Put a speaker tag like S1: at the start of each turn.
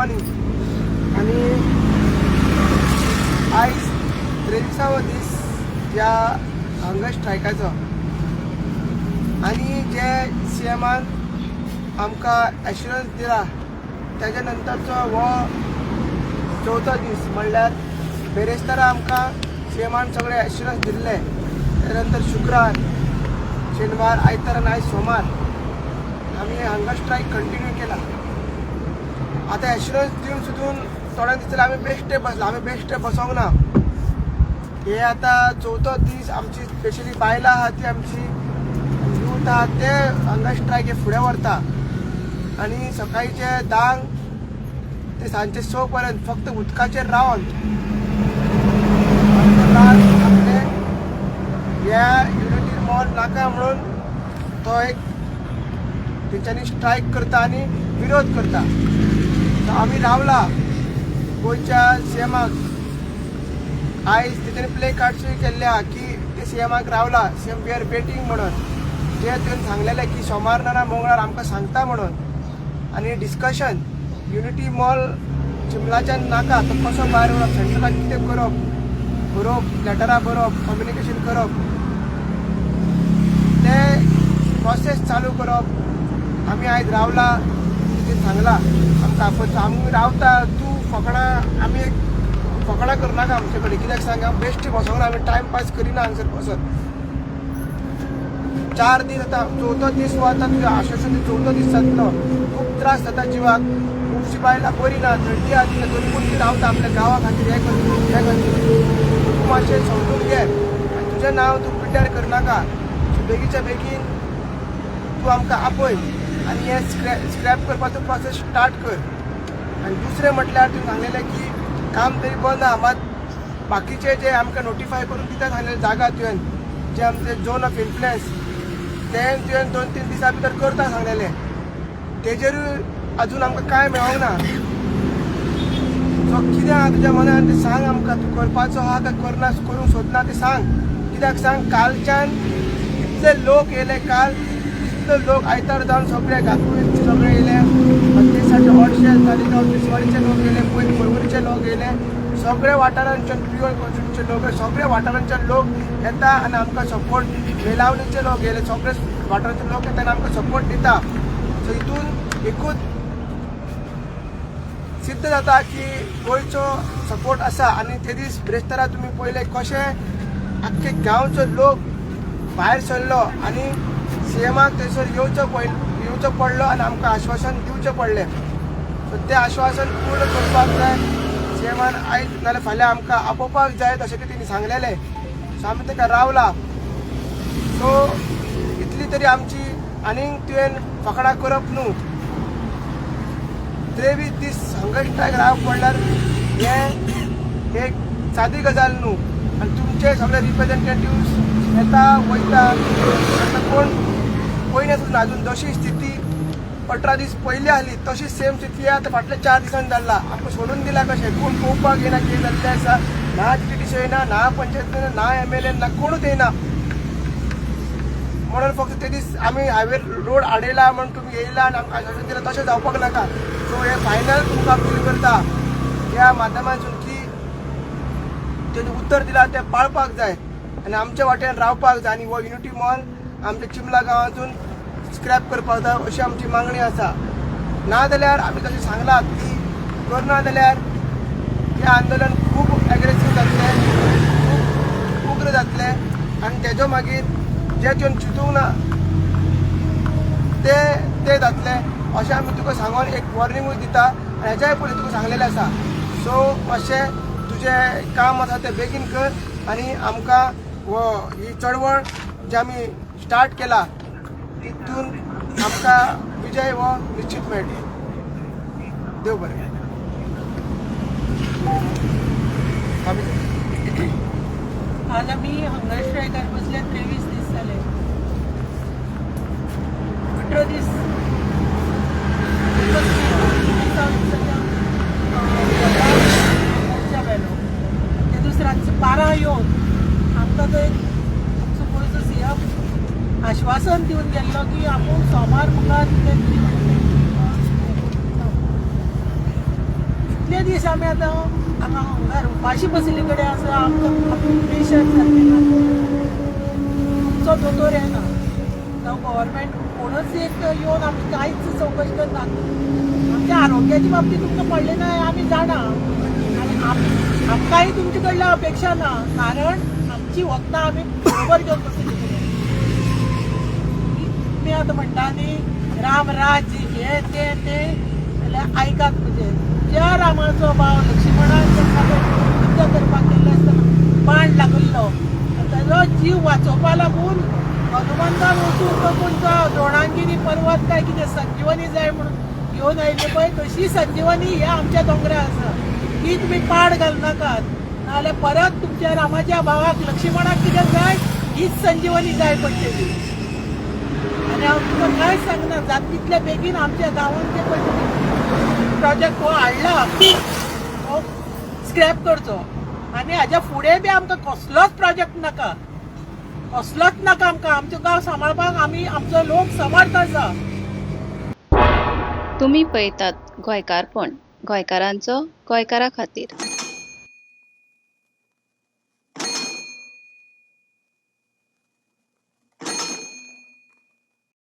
S1: Morning आणि आयज 23वा दीस ह्या हंगर स्ट्रायकाचो आणि जे सीएमान आमकां एश्युरन्स दिला तेज्या नंतरचो हो चवथो दीस म्हणल्यार बेरेस्तारा आमकां सीएमान सगळे एश्युरन्स दिल्ले. त्यानंतर शुक्रार, शेनवार, आयतार आनी आयज सोमार आमी हंगर स्ट्रायक कंटिन्यू केला. आतां एश्युरन्स दिवन सुद्दां थोड्या दिसांनी आमी बेश्टे बसला. आमी बेश्टे बसोंक ना. हे आतां चवथो दीस आमची स्पेशली बायलां आहा ती आमची यूथ आहा ते हंगर स्ट्रायक हे फुडें व्हरता आनी सकाळीचे 10 ते सांजचे 6 पर्यंत फक्त उदकाचेर रावन आपले ह्या युनिटी मॉल नाका म्हणून तो एक तेंच्यांनी स्ट्रायक करता आनी विरोध करता. आमी रावला गोंयच्या सीएमाक. आयज तेच्यांनी प्ले कार्ड्सूय केल्ले आहा की ते सीएमाक रावला सीएम वी आर वेटिंग म्हणून. जे तुवें सांगलेले की सोमार ना मंगळार आमकां सांगता म्हणून. आनी डिस्कशन युनिटी मॉल चिंबलाच्यान नाका तो कसो भायर व्हरप, सेंट्रलाक कितें करप, बरोवप, लेटरां बरोवप, कम्युनिकेशन करप, ते प्रोसेस चालू करप. आमी आयज रावला ते सांगला आमकां आपत आमी रावता. तूं फकाणां आमी एक फकाणां करनाका आमचे कडेन. कित्याक सांग हांव बेश्टी बसोंक ना. आमी टायमपास करिना हांगसर बसत. 4 दीस जाता, चवथो दीस हो आतां तुजें आश्वासन चवथो दीस जातलो. खूब त्रास जाता जिवाक. खुबशीं बायलां बरी ना, थंडी आसा, तरी पूण ती रावता आपल्या गांवा खातीर. हें खातीर तूं मातशें समजून घे आनी तुजें नांव तूं पिड्ड्यार करनाका. बेगीच्या बेगीन तूं आमकां आपय आनी हें स्क्रॅप करपाचो प्रोसेस स्टार्ट कर. आनी दुसरें म्हटल्यार तुवें सांगलेलें की काम तरी बंद आहा, मात बाकीचे जे आमकां नोटिफाय करून दिता सांगलेले जागा तुवें जे आमचे झोन ऑफ इन्फ्लुएन्स तें तुवें 2-3 दिसां भितर करता सांगलेलें. तेजेरूय अजून आमकां कांय मेळोंक ना. सो कितें आहा तुज्या मनान तें सांग आमकां. तूं करपाचो आहा काय करना, करूंक सोदना तें सांग. कित्याक सांग कालच्यान इतले लोक येयले, काल इतले लोक आयतार जावन सगळे घातकुळीचे सगळे येयले, अत्तेसाचे ऑडशे तालिगांव तिसवाडीचे लोक येयले, परवरीचे लोक येयले, सगळे वाठारांचे प्युअर कॉन्स्टिट्यूशनचे लोक, सगळे वाठारांचे लोक येता आनी आमकां सपोर्ट. मेलावणीचे लोक येयले, सगळे वाठारांचे लोक येता आनी आमकां सपोर्ट दिता. सो हितून एकूच सिद्ध जाता की गोंयचो सपोर्ट आसा. आनी ते दीस ब्रेस्तारा तुमी पळयले कशे आख्खे गांवचो लोक भायर सरलो आनी सीएमाक थंयसर येवचो पडलो आनी आमकां आश्वासन दिवचें पडलें. सो तें आश्वासन पूर्ण करपाक जाय. सीएमान आयज नाल्यार फाल्यां आमकां आपोवपाक जाय तशें तेणी सांगलेलें. सो आमी ताका रावला. सो इतली तरी आमची आनीक तुवें फकाणां करप न्हू. 23 दीस हंगर स्ट्रायक रावप म्हणल्यार हें एक सादी गजाल न्हू. आनी तुमचे सगळे रिप्रेझेंटेटिव्स येता वयता. आतां कोण पयलीं सुद्दां अजून जशी स्थिती 18 दीस पयलीं आहली तशीच सेम स्थिती आतां फाटल्या 4 दिसांनी जाल्ला. आमकां सोडून दिला कशें. कोण पळोवपाक येना कितें जाल्लें आसा. ना DTC येना, ना पंचायत येना, ना MLA ना, कोणूच येना. म्हणून फक्त ते दीस आमी हायवे रोड आडयला म्हणून तुमी येयला आनी आमकां आश्वासन दिलां तशें जावपाक नाका. सो हे फायनल तुमकां अपील करता ह्या माध्यमांतसून की तेणें उत्तर दिलां तें पाळपाक जाय आनी आमच्या वाटेन रावपाक जाय. आनी हो युनिटी मॉल आमच्या चिंबला गांवांतून स्क्रॅप करपाक जाय अशी आमची मागणी आसा. ना जाल्यार आमी तशें सांगलां की करना जाल्यार हें आंदोलन खूब एग्रेसीव जातलें, खूब उग्र जातलें आनी तेजो मागीर जे तुवें चिंतूंक ना ते जातलें अशें आमी तुका सांगून एक वॉर्निंगूय दिता. आनी हेच्याय पयलीं तुका सांगलेलें आसा. सो मातशें तुजें काम आसा तें बेगीन कर आनी आमकां ही चळवळ जी आमी स्टार्ट केला तितून आमकां विजय हो निश्चित मेळटलो. देव बरें.
S2: आज आम्ही हंगर स्ट्रायकार बसले 23 दीस जाले. 18 दीस ते दुसऱ्यांचं 12 येवन आमकां तो एक आमचो गोंयचो सीएम आश्वासन दिवन गेल्लो की आपूण सोमार मुखार कितले दीस आमी आतां हांगा उपाशी बसले कडेन आसा आमकां पेशंट सारके ना आमचो दोतोर येना जावं गव्हर्मेंट कोणूच एक येवन आमची कांयच चवकशी करना आमच्या आरोग्याच्या बाबतीत तुमकां पडलें ना आमी जाणा आनी आमकांय तुमचे कडल्यान अपेक्षा ना कारण आमची वखदां आमी बरोबर घेवन बसले तुमी आतां म्हणटा न्ही राम राज्य हे ते जाल्यार आयकात म्हणजे ज्या रामाचो भाव लक्ष्मणान युद्ध करपाक गेल्लो आसतना बाण लागल्लो ताजो जीव वाचोवपा लागून हनुमंतान वचून तो कोणतो द्रोणांगिनी पर्वत काय कितें संजीवनी जाय म्हणून घेवन आयले पळय तशी संजीवनी ह्या आमच्या दोंगरार आसा ती तुमी पाड घालनाकात नाजाल्यार परत तुमच्या रामाच्या भावाक लक्ष्मणाक कितें जाय हीच संजीवनी जाय पडटली आनी हांव तुका कांय सांगना जाता तितले बेगीन आमच्या गांवांत ते पळय प्रोजेक्ट हो हाडला हो स्क्रॅप करचो आनी हाज्या फुडें बी आमकां कसलोच प्रोजेक्ट नाका कसलोच नाका आमकां आमचो गांव सांबाळपाक आमी आमचो लोक समर्थ आसा
S3: तुम्ही पळयतात गोंयकारपण गोंयकारांचो गोंयकारा खातीर.